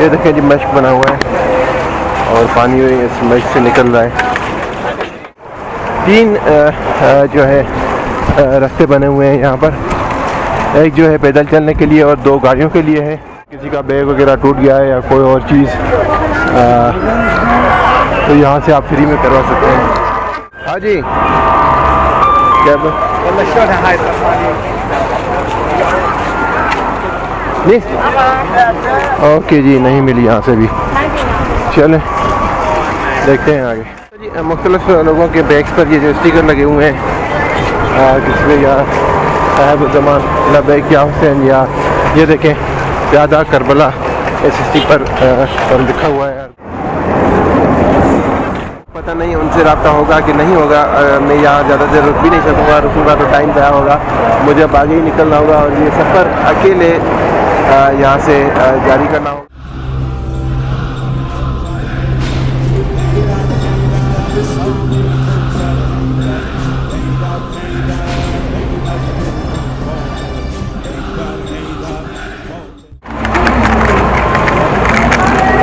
ये देखें जी मश्क बना हुआ है और पानी इस मश्क से निकल रहा है। 3 जो है रास्ते बने हुए हैं यहाँ पर। एक जो है पैदल चलने के लिए और 2 गाड़ियों के लिए है। किसी का बैग वगैरह टूट गया है या कोई और चीज़ तो यहाँ से आप फ्री में करवा सकते हैं। हाँ जी क्या नहीं? ओके जी, नहीं मिली यहाँ से भी। चलें देखते हैं आगे जी। मुख्तलिफ लोगों के बैग्स पर ये जो स्टिकर लगे हुए हैं जिसमें या साहिब-उज़्ज़मान लबैक या हुसैन या ये देखें ज़्यादा करबला इस स्टिकर पर लिखा हुआ है। पता नहीं उनसे रब्ता होगा कि नहीं होगा। मैं यहाँ ज़्यादा देर रुक भी नहीं सकूँगा, रुकूँगा तो टाइम ज़ाया होगा। मुझे अब आगे ही निकलना होगा और ये सफ़र अकेले यहाँ से जारी करना होगा।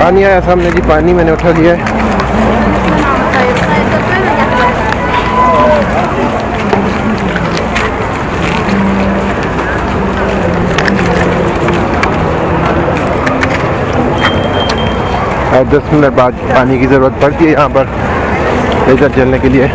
पानी आया सामने जी, पानी मैंने उठा लिया है। 10 मिनट बाद पानी की ज़रूरत पड़ती है यहाँ पर पैदल चलने के लिए।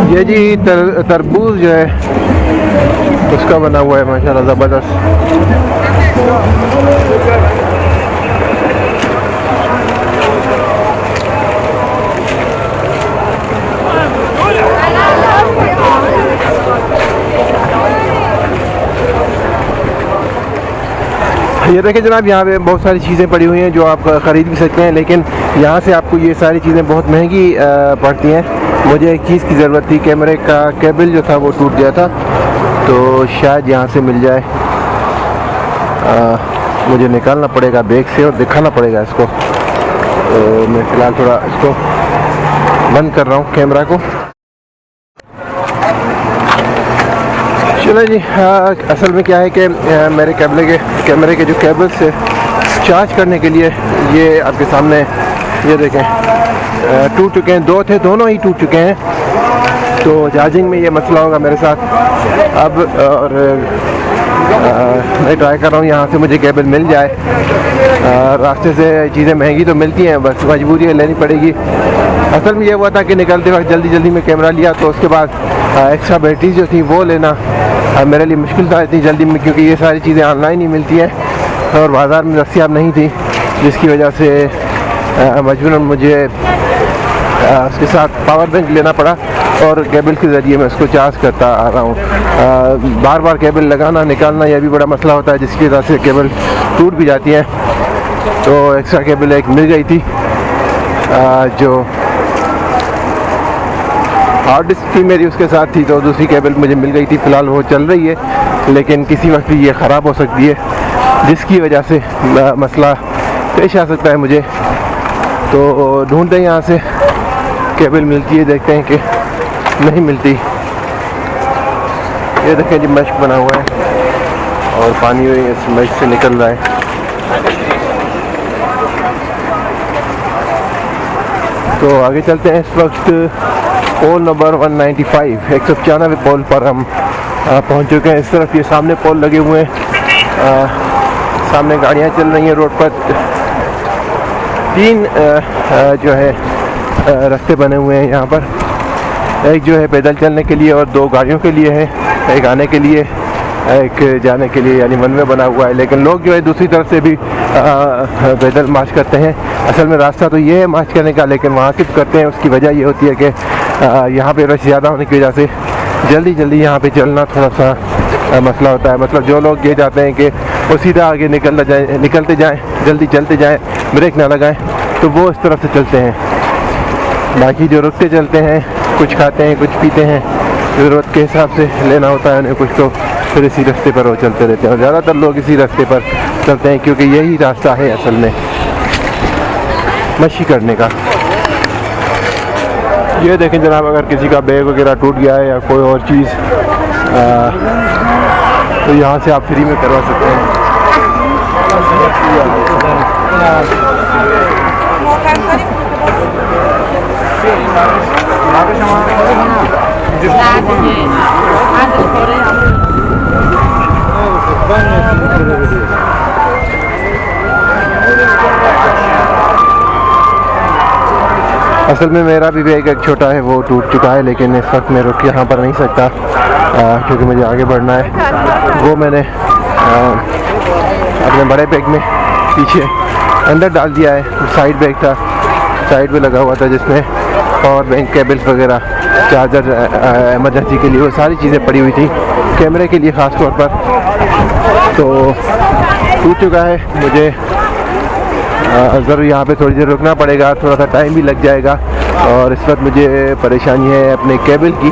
ये जी तरबूज जो है उसका बना हुआ है माशाल्लाह ज़बरदस्त। ये देखिए जनाब, यहाँ पे बहुत सारी चीज़ें पड़ी हुई हैं जो आप ख़रीद भी सकते हैं, लेकिन यहाँ से आपको ये सारी चीज़ें बहुत महंगी पड़ती हैं। मुझे एक चीज़ की ज़रूरत थी, कैमरे का केबल जो था वो टूट गया था, तो शायद यहाँ से मिल जाए। मुझे निकालना पड़ेगा बैग से और दिखाना पड़ेगा इसको। तो मैं फ़िलहाल थोड़ा इसको बंद कर रहा हूँ कैमरा को। चलो जी, असल में क्या है कि मेरे कैमरे के जो केबल्स से चार्ज करने के लिए ये आपके सामने ये देखें टूट चुके हैं। 2 थे, दोनों ही टूट चुके हैं। तो चार्जिंग में ये मसला होगा मेरे साथ अब। और मैं ट्राई कर रहा हूँ यहाँ से मुझे केबल मिल जाए। रास्ते से चीज़ें महंगी तो मिलती हैं, बस मजबूरी है, लेनी पड़ेगी। असल में ये हुआ था कि निकलते वक्त जल्दी में कैमरा लिया, तो उसके बाद एक्स्ट्रा बैटरी जो थी वो लेना मेरे लिए मुश्किल था इतनी जल्दी में, क्योंकि ये सारी चीज़ें ऑनलाइन ही मिलती हैं और बाज़ार में दस्तयाब नहीं थी, जिसकी वजह से मजबूरन मुझे उसके साथ पावर बैंक लेना पड़ा और केबल के ज़रिए मैं उसको चार्ज करता आ रहा हूँ। बार बार केबल लगाना निकालना यह भी बड़ा मसला होता है, जिसकी वजह से केबल टूट भी जाती है। तो एक्स्ट्रा केबल एक मिल गई थी जो हार्ड डिस्क थी मेरी उसके साथ थी, तो दूसरी केबल मुझे मिल गई थी। फ़िलहाल वो चल रही है, लेकिन किसी वक्त भी ये ख़राब हो सकती है, जिसकी वजह से मसला पेश आ सकता है मुझे। तो ढूंढते हैं यहाँ से केबल मिलती है, देखते हैं कि नहीं मिलती। ये देखें जी मश्क बना हुआ है और पानी इस मश्क से निकल रहा है। तो आगे चलते हैं। इस वक्त पोल नंबर 195 195 पोल पर हम पहुंच चुके हैं। इस तरफ ये सामने पोल लगे हुए हैं, सामने गाड़ियां चल रही हैं रोड पर। 3 जो है रास्ते बने हुए हैं यहाँ पर। एक जो है पैदल चलने के लिए और 2 गाड़ियों के लिए है, एक आने के लिए एक जाने के लिए, यानी वन वे बना हुआ है। लेकिन लोग जो है दूसरी तरफ से भी पैदल मार्च करते हैं। असल में रास्ता तो ये है मार्च करने का, लेकिन वहाँ सिर्फ करते हैं। उसकी वजह ये होती है कि यहाँ पे रश ज़्यादा होने की वजह से जल्दी यहाँ पे चलना थोड़ा सा मसला होता है। मतलब जो लोग ये चाहते हैं कि वो सीधा आगे निकलते जाएं, जल्दी चलते जाएं, ब्रेक ना लगाएं, तो वो इस तरफ से चलते हैं। बाकी जो रुकते चलते हैं, कुछ खाते हैं, कुछ पीते हैं, ज़रूरत के हिसाब से लेना होता है उन्हें कुछ, तो फिर इसी रास्ते पर वो चलते रहते हैं। और ज़्यादातर लोग इसी रास्ते पर चलते हैं क्योंकि यही रास्ता है असल में मच्छी करने का। ये देखें जनाब, अगर किसी का बैग वगैरह टूट गया है या कोई और चीज़ तो यहाँ से आप फ्री में करवा सकते हैं। असल में मेरा भी बैग एक छोटा है, वो टूट चुका है, लेकिन इस वक्त मैं रुक यहाँ पर नहीं सकता क्योंकि मुझे आगे बढ़ना है। वो मैंने अपने बड़े बैग में पीछे अंदर डाल दिया है। साइड बैग था, साइड में लगा हुआ था, जिसमें पावर बैंक, केबल्स वगैरह, चार्जर इमरजेंसी के लिए, वो सारी चीज़ें पड़ी हुई थी कैमरे के लिए ख़ास तौर पर। तो टूट चुका है, मुझे ज़रूर यहाँ पे थोड़ी देर रुकना पड़ेगा, थोड़ा सा टाइम भी लग जाएगा। और इस वक्त मुझे परेशानी है अपने केबल की,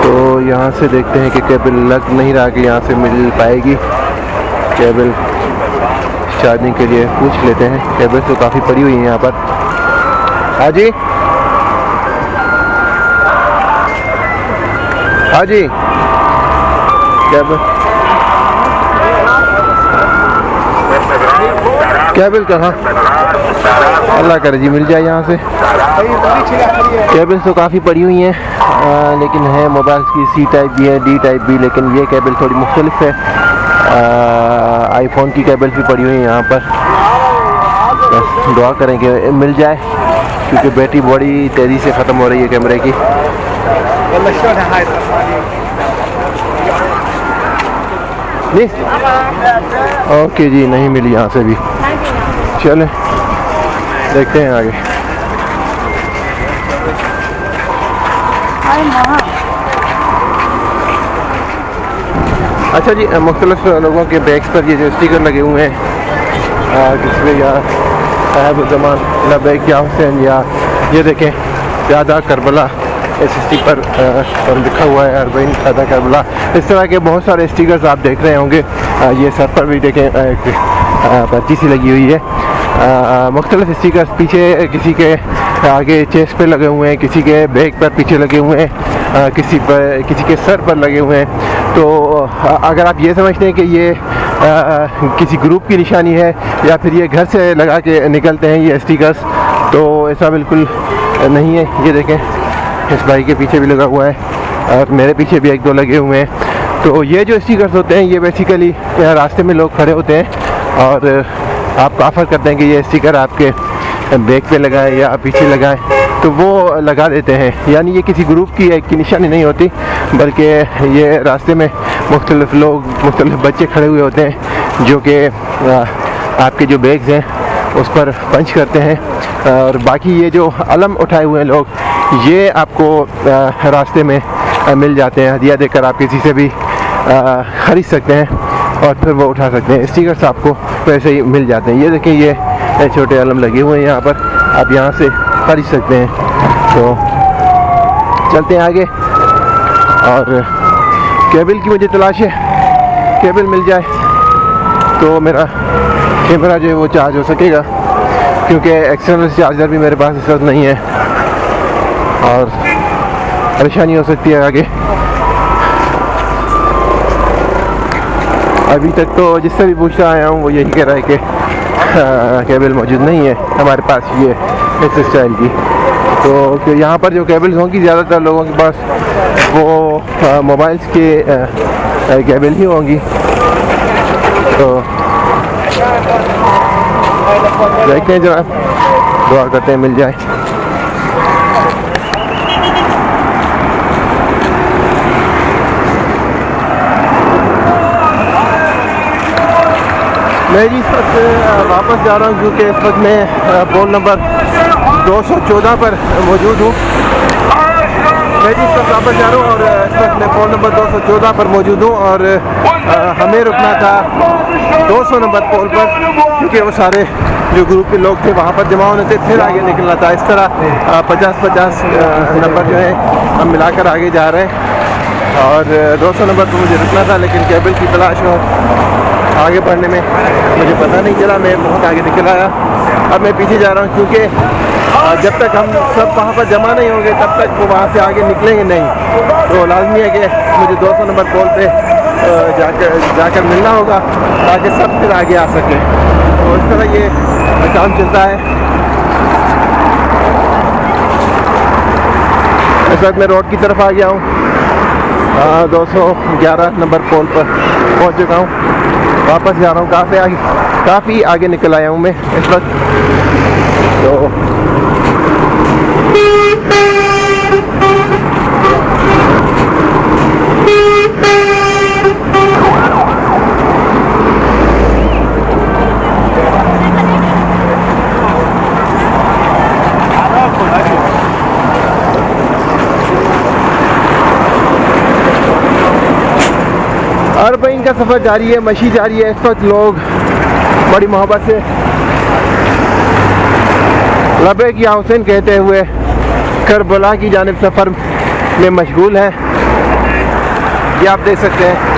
तो यहाँ से देखते हैं कि केबल लग नहीं रहा कि यहाँ से मिल पाएगी केबल चार्जिंग के लिए। पूछ लेते हैं, केबल तो काफ़ी पड़ी हुई है यहाँ पर। हाँ जी, हाँ जी, केबल कहाँ? अल्लाह करे जी मिल जाए यहाँ से। केबल तो काफ़ी पड़ी हुई हैं, लेकिन है मोबाइल की सी टाइप भी है, डी टाइप भी, लेकिन ये केबल थोड़ी मुख्तलिफ है। आईफोन की केबल भी पड़ी हुई है यहाँ पर। बस दुआ करें कि मिल जाए, क्योंकि बैटरी बड़ी तेज़ी से ख़त्म हो रही है कैमरे की। नहीं, ओके जी, नहीं मिली यहाँ से भी। चलें देखते हैं आगे। अच्छा जी, मुख्तलिफ लोगों के बैग्स पर ये जो स्टिकर लगे हुए हैं, जिसमें या साहिब बैग या हुसैन, या ये देखें ज़्यादा करबला, इस स्टिकर पर लिखा हुआ है अरबईन ज़्यादा करबला। इस तरह के बहुत सारे स्टिकर्स आप देख रहे होंगे। ये सर पर भी देखें पर्ची सी लगी हुई है। मुख्तलिफ स्टिकर्स पीछे किसी के आगे चेस्ट पे लगे हुए हैं, किसी के बैग पर पीछे लगे हुए हैं, किसी के सर पर लगे हुए हैं। तो अगर आप ये समझते हैं कि ये किसी ग्रुप की निशानी है या फिर ये घर से लगा के निकलते हैं ये स्टिकर्स, तो ऐसा बिल्कुल नहीं है। ये देखें इस भाई के पीछे भी लगा हुआ है और मेरे पीछे भी एक दो लगे हुए हैं। तो ये जो स्टिकर्स होते हैं, ये बेसिकली रास्ते में लोग खड़े होते हैं और आपको ऑफ़र करते हैं कि ये स्टिकर आपके बैग पे लगाएं या पीछे लगाएं, तो वो लगा देते हैं। यानी ये किसी ग्रुप की एक की निशानी नहीं होती, बल्कि ये रास्ते में मुख्तलिफ लोग, मुख्तलिफ बच्चे खड़े हुए होते हैं जो कि आपके जो बैग्स हैं उस पर पंच करते हैं। और बाकी ये जो अलम उठाए हुए लोग, ये आपको रास्ते में मिल जाते हैं। हदिया देकर आप किसी से भी ख़रीद सकते हैं और फिर वो उठा सकते हैं। स्टिकर्स आपको वैसे ही मिल जाते हैं। ये देखें, ये छोटे अलम लगे हुए हैं यहाँ पर, आप यहाँ से खरीद सकते हैं। तो चलते हैं आगे। और केबल की मुझे तलाश है, केबल मिल जाए तो मेरा कैमरा जो है वो चार्ज हो सकेगा, क्योंकि एक्सटर्नल चार्जर भी मेरे पास इस वक्त नहीं है और परेशानी हो सकती है आगे। अभी तक तो जिससे भी पूछता आया हूँ वो यही कह रहा है कि केबल मौजूद नहीं है हमारे पास ये इस स्टाइल की। तो यहाँ पर जो केबल्स होंगी ज़्यादातर लोगों के पास वो मोबाइल्स के केबल ही होंगी। तो देखते हैं जरा, दुआ करते हैं मिल जाए। मैं जी इस वक्त वापस जा रहा हूँ, क्योंकि इस वक्त मैं पोल नंबर 214 पर मौजूद हूँ। मैं जी इस वक्त वापस जा रहा हूँ और इस वक्त मैं पोल नंबर 214 पर मौजूद हूँ और हमें रुकना था 200 नंबर पोल पर, क्योंकि वो सारे जो ग्रुप के लोग थे वहाँ पर जमा होने थे, फिर आगे निकलना था। इस तरह 50-50 नंबर जो है हम मिलाकर आगे जा रहे हैं और 200 नंबर पर मुझे रुकना था, लेकिन केबल की तलाश और आगे बढ़ने में मुझे पता नहीं चला, मैं बहुत आगे निकल आया। अब मैं पीछे जा रहा हूँ, क्योंकि जब तक हम सब वहाँ पर जमा नहीं होंगे तब तक वो वहाँ से आगे निकलेंगे नहीं। तो लाजमी है कि मुझे 200 नंबर पोल पे जाकर मिलना होगा ताकि सब फिर आगे आ सके। तो इस तरह ये काम चलता है। इस वक्त मैं रोड की तरफ आ गया हूँ, 211 नंबर पोल पर पहुँच चुका हूँ। वापस जा रहा हूँ, काफ़ी आगे निकल आया हूँ मैं इस वक्त। तो अरबईन का सफ़र जारी है, मशी जारी है। इस वक्त लोग बड़ी मोहब्बत से लबैक या हुसैन कहते हुए करबला की जानिब सफ़र में मशगूल है। ये आप देख सकते हैं।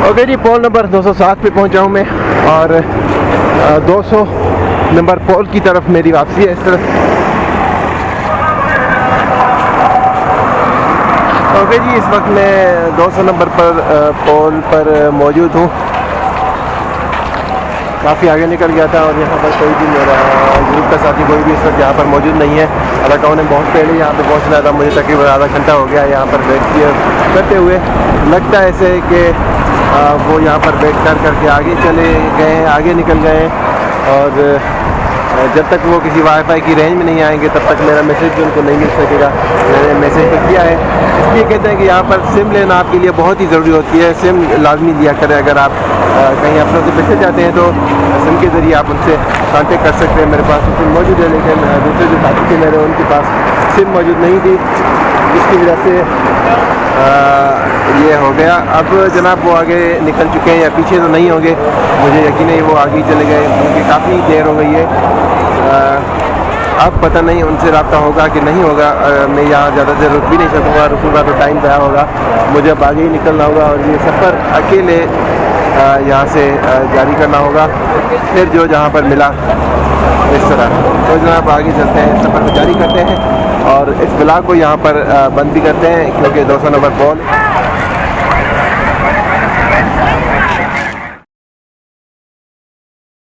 ओके जी, पोल नंबर 207 पे पहुंचा हूं मैं और 200 नंबर पोल की तरफ मेरी वापसी है। इस तरफ ओके जी, इस वक्त मैं 200 नंबर पर पोल पर मौजूद हूं। काफ़ी आगे निकल गया था और यहाँ पर कोई भी मेरा ग्रुप का साथी कोई भी इस वक्त यहाँ पर मौजूद नहीं है। हालांकि उन्हें बहुत पहले यहाँ पर पहुँचना था, मुझे तकरीबन आधा घंटा हो गया यहाँ पर वेट किया करते हुए। लगता है ऐसे कि वो यहाँ पर वेट करके आगे चले गए, आगे निकल गए और जब तक वो किसी वाईफाई की रेंज में नहीं आएंगे तब तक मेरा मैसेज भी उनको नहीं मिल सकेगा। मैंने मैसेज तो किया है, इसलिए कहते हैं कि यहाँ पर सिम लेना आपके लिए बहुत ही ज़रूरी होती है। सिम लाजमी लिया करें। अगर आप कहीं अपनों से पैसे जाते हैं तो सिम के ज़रिए आप उनसे कांटेक्ट कर सकते हैं। मेरे पास सिम मौजूद है, लेकिन दूसरे जो साथी थे मेरे उनके पास सिम मौजूद नहीं थी, जिसकी वजह से ये हो गया। अब जनाब वो आगे निकल चुके हैं या पीछे तो नहीं होंगे, मुझे यकीन है वो आगे चले गए क्योंकि काफ़ी देर हो गई है। अब पता नहीं उनसे रब्ता होगा कि नहीं होगा। मैं यहाँ ज़्यादा देर रुक भी नहीं सकूँगा, रुकूँगा तो टाइम ज़ाया होगा। मुझे अब आगे ही निकलना होगा और ये सफ़र अकेले यहाँ से जारी करना होगा। फिर जो जहाँ पर मिला इस तरह तो जनाब आगे चलते हैं, सफ़र को जारी करते हैं और इस ब्लॉग को यहाँ पर बंद भी करते हैं, क्योंकि 200 नंबर पोल